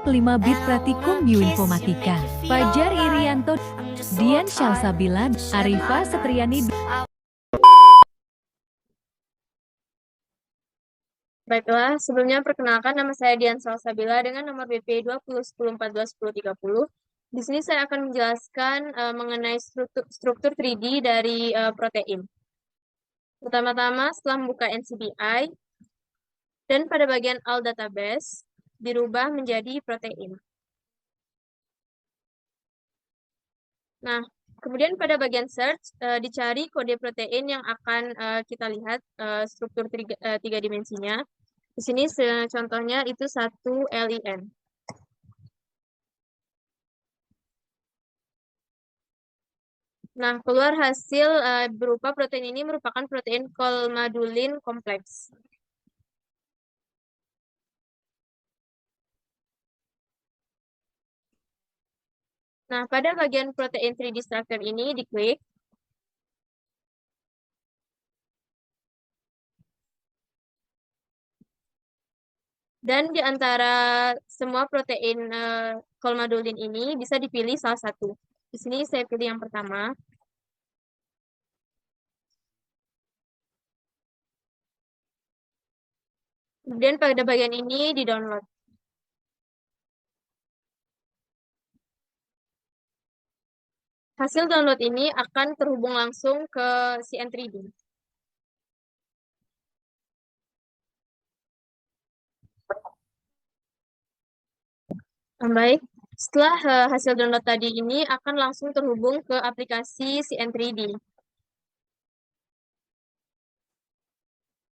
Top 5 Bit Pratikum Bioinformatika. Fajar Irianto, Dian Syalsabila, Arifa Setriani. Baiklah, sebelumnya perkenalkan nama saya Dian Syalsabila dengan nomor BP 2010142030. Di sini saya akan menjelaskan mengenai struktur 3D dari protein. Pertama-tama, setelah membuka NCBI, dan pada bagian all database, dirubah menjadi protein. Nah, kemudian pada bagian search, dicari kode protein yang akan kita lihat struktur tiga dimensinya. Di sini contohnya itu 1 LIN. Nah, keluar hasil berupa protein ini merupakan protein colmadulin kompleks. Nah, pada bagian protein 3D structure ini diklik. Dan di antara semua protein colmadulin ini bisa dipilih salah satu. Di sini saya pilih yang pertama. Kemudian pada bagian ini di-download. Hasil download ini akan terhubung langsung ke CN3D. Baik, setelah hasil download tadi ini akan langsung terhubung ke aplikasi CN3D.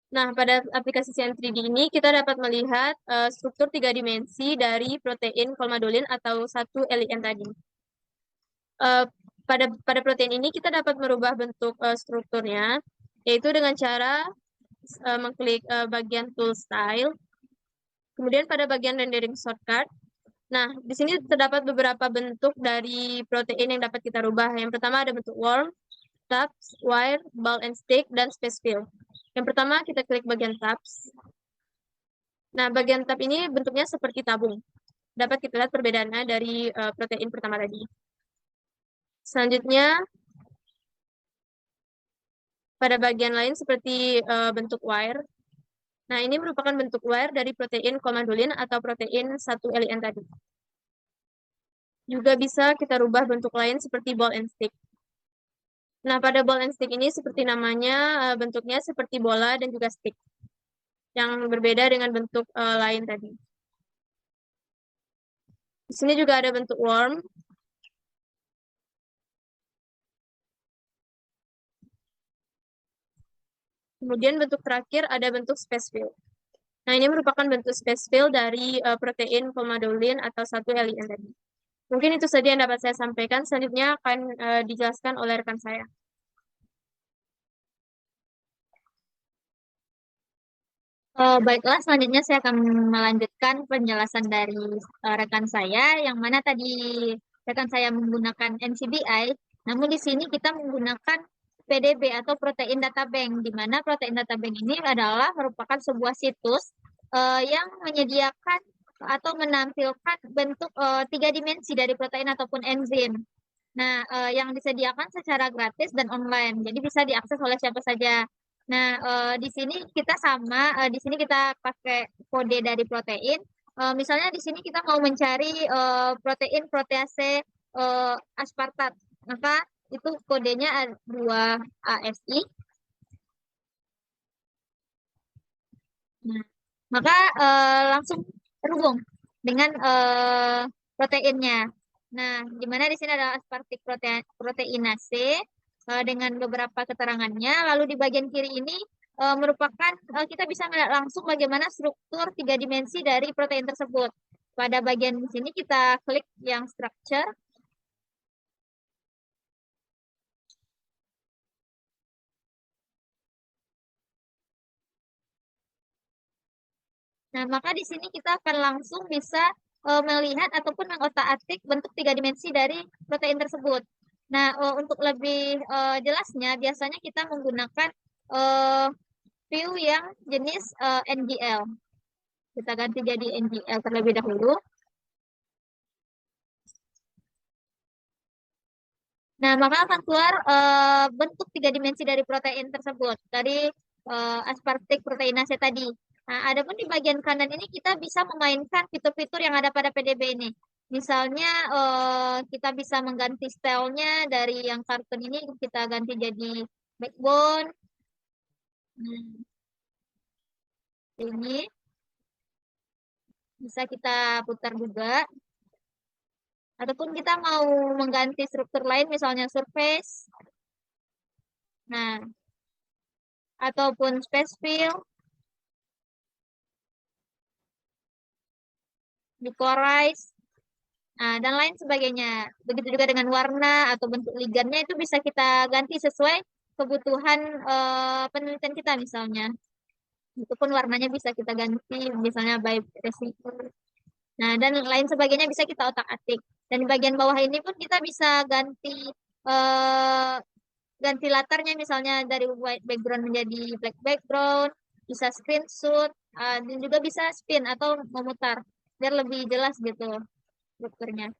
Nah, pada aplikasi CN3D ini kita dapat melihat struktur 3 dimensi dari protein colmadulin atau 1 LIN tadi. Pada protein ini kita dapat merubah bentuk strukturnya, yaitu dengan cara mengklik bagian tool style, kemudian pada bagian rendering shortcut. Nah, di sini terdapat beberapa bentuk dari protein yang dapat kita rubah. Yang pertama ada bentuk worm, tabs, wire, ball and stick, dan space fill. Yang pertama kita klik bagian tabs. Nah, bagian tab ini bentuknya seperti tabung. Dapat kita lihat perbedaannya dari protein pertama tadi. Selanjutnya, pada bagian lain seperti bentuk wire. Nah, ini merupakan bentuk wire dari protein colmadulin atau protein 1 LIN tadi. Juga bisa kita rubah bentuk lain seperti ball and stick. Nah, pada ball and stick ini seperti namanya, bentuknya seperti bola dan juga stick. Yang berbeda dengan bentuk lain tadi. Di sini juga ada bentuk worm. Kemudian bentuk terakhir ada bentuk space fill. Nah, ini merupakan bentuk space fill dari protein colmadulin atau 1 LIN tadi. Mungkin itu saja yang dapat saya sampaikan. Selanjutnya akan dijelaskan oleh rekan saya. Baiklah, selanjutnya saya akan melanjutkan penjelasan dari rekan saya, yang mana tadi rekan saya menggunakan NCBI, namun di sini kita menggunakan PDB atau Protein Data Bank, di mana Protein Data Bank ini adalah merupakan sebuah situs yang menyediakan atau menampilkan bentuk 3 dimensi dari protein ataupun enzim. Nah, yang disediakan secara gratis dan online, jadi bisa diakses oleh siapa saja. Nah, di sini kita sama, di sini kita pakai kode dari protein. Misalnya di sini kita mau mencari protein protease aspartat, maka itu kodenya 2ASI. Nah, maka langsung terhubung dengan proteinnya. Nah, di mana di sini ada aspartik proteinase dengan beberapa keterangannya. Lalu di bagian kiri ini merupakan kita bisa melihat langsung bagaimana struktur 3 dimensi dari protein tersebut. Pada bagian sini kita klik yang structure. Nah, maka di sini kita akan langsung bisa melihat ataupun mengotak-atik bentuk 3 dimensi dari protein tersebut. Nah, untuk lebih jelasnya, biasanya kita menggunakan view yang jenis NGL. Kita ganti jadi NGL terlebih dahulu. Nah, maka akan keluar bentuk 3 dimensi dari protein tersebut, dari aspartik proteinase tadi. Nah, adapun di bagian kanan ini kita bisa memainkan fitur-fitur yang ada pada PDB ini. Misalnya kita bisa mengganti stylenya dari yang kartun ini kita ganti jadi backbone. Ini bisa kita putar juga. Ataupun kita mau mengganti struktur lain, misalnya surface. Nah, ataupun space fill, decorize, nah, dan lain sebagainya. Begitu juga dengan warna atau bentuk ligannya itu bisa kita ganti sesuai kebutuhan penelitian kita misalnya. Itu pun warnanya bisa kita ganti, misalnya by receiver. Nah, dan lain sebagainya bisa kita otak-atik. Dan di bagian bawah ini pun kita bisa ganti eh, ganti latarnya, misalnya dari white background menjadi black background, bisa screenshot, dan juga bisa spin atau memutar biar lebih jelas gitu strukturnya.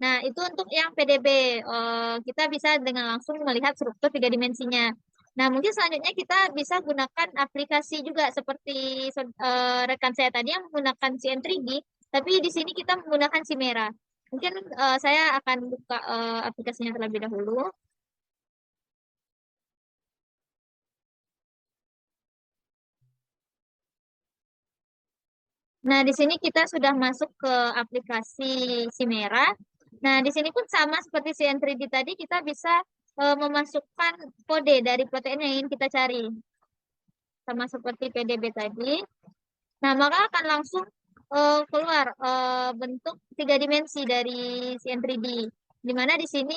Nah, itu untuk yang PDB. Kita bisa dengan langsung melihat struktur 3 dimensinya. Nah, mungkin selanjutnya kita bisa gunakan aplikasi juga seperti rekan saya tadi yang menggunakan CN3D, tapi di sini kita menggunakan Chimera. Mungkin saya akan buka aplikasinya terlebih dahulu. Nah, di sini kita sudah masuk ke aplikasi Chimera. Nah, di sini pun sama seperti CN3D tadi, kita bisa memasukkan kode dari protein yang ingin kita cari. Sama seperti PDB tadi. Nah, maka akan langsung keluar bentuk 3 dimensi dari CN3D. Di mana di sini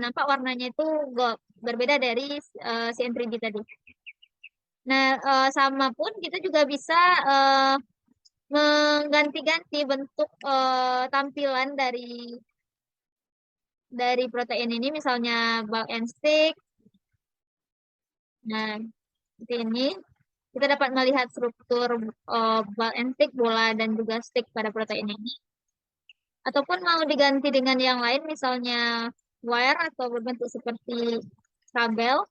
nampak warnanya itu gold, berbeda dari CN3D tadi. Nah, sama pun kita juga bisa mengganti-ganti bentuk tampilan dari protein ini, misalnya ball and stick. Nah, seperti ini kita dapat melihat struktur ball and stick, bola dan juga stick pada protein ini. Ataupun mau diganti dengan yang lain, misalnya wire atau berbentuk seperti kabel.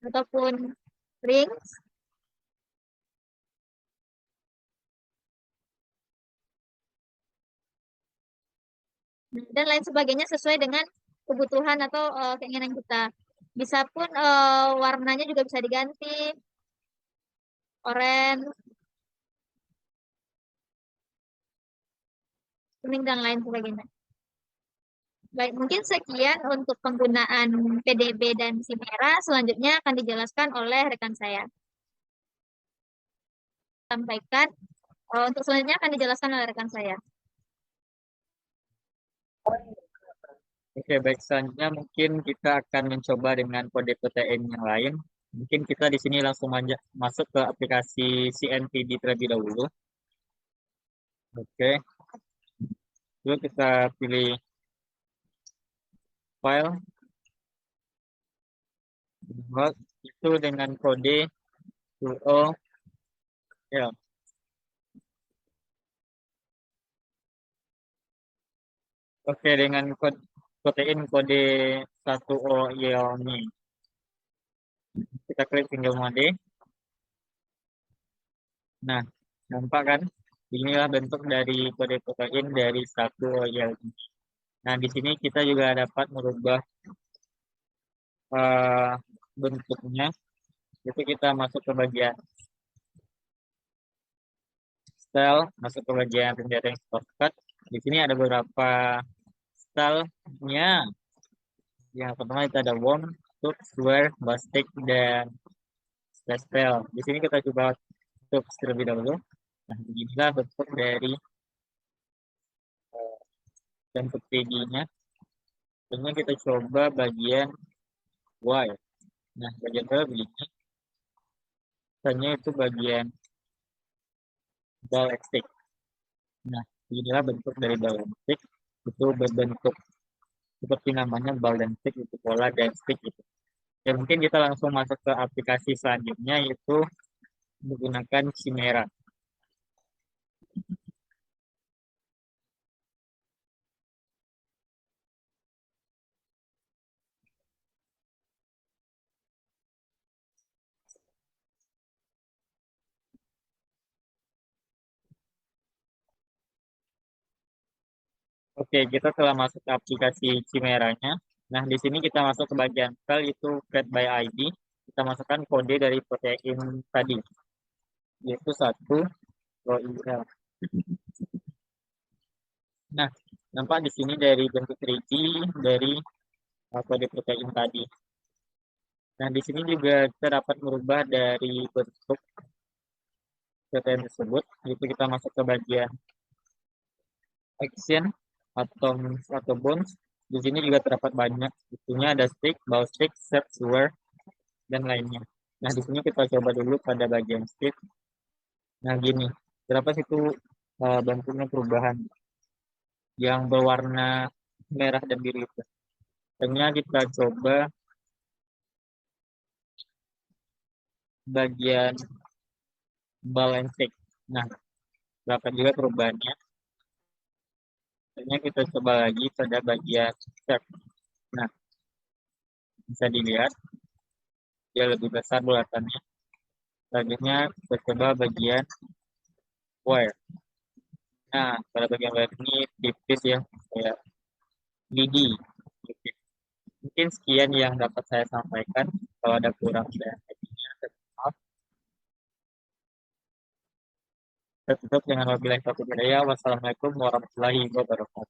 Ataupun rings. Dan lain sebagainya sesuai dengan kebutuhan atau keinginan kita. Bisa pun warnanya juga bisa diganti, oranye, kuning, dan lain sebagainya. Baik, mungkin sekian untuk penggunaan PDB dan Chimera. Selanjutnya akan dijelaskan oleh rekan saya. Sampaikan, untuk selanjutnya akan dijelaskan oleh rekan saya. Oke, baik. Selanjutnya mungkin kita akan mencoba dengan kode protein yang lain. Mungkin kita di sini langsung masuk ke aplikasi CNPD terlebih dahulu. Oke. Lalu kita pilih file. Itu dengan kode 2O. Ya. Oke, dengan protein kode 1O ini. Kita klik single mode. Nah, nampak kan? Inilah bentuk dari kode protein dari 1O ini. Nah, di sini kita juga dapat merubah bentuknya. Itu kita masuk ke bagian style, masuk ke bagian rendering shortcut. Di sini ada beberapa stylenya. Yang pertama itu ada warm, tube, square, bastic, dan pastel. Di sini kita coba tube terlebih dahulu. Nah, beginilah bentuk dari bentuk 3D-nya. Kemudian kita coba bagian Y. Nah, bagian Y begini. Misalnya itu bagian ball and stick. Nah, inilah bentuk dari ball and stick. Itu berbentuk seperti namanya ball and stick, itu bola dan stick itu. Ya, mungkin kita langsung masuk ke aplikasi selanjutnya, yaitu menggunakan Chimera. Oke, kita telah masuk ke aplikasi Chimera-nya. Nah, di sini kita masuk ke bagian file itu create by ID. Kita masukkan kode dari protein tadi, yaitu 1 ROIL. Nah, nampak di sini dari bentuk 3D dari kode protein tadi. Nah, di sini juga kita dapat merubah dari bentuk protein tersebut, yaitu kita masuk ke bagian action atau bonds. Di sini juga terdapat banyak, itunya ada stick, bow stick, set, sword, dan lainnya. Nah, di sini kita coba dulu pada bagian stick. Nah, gini, terdapat situ bentuknya perubahan yang berwarna merah dan biru itu. Hanya kita coba bagian ball and stick. Nah, dapat juga perubahannya. Hanya kita coba lagi pada bagian step. Nah, bisa dilihat dia lebih besar bulatannya. Selanjutnya kita coba bagian wire. Nah, pada bagian wire ini tipis ya, kayak lidi. Tipis. Mungkin sekian yang dapat saya sampaikan. Kalau ada kurang saya maaf. Saya tutup dengan wabillahi taufiq wal hidayah. Wassalamualaikum warahmatullahi wabarakatuh.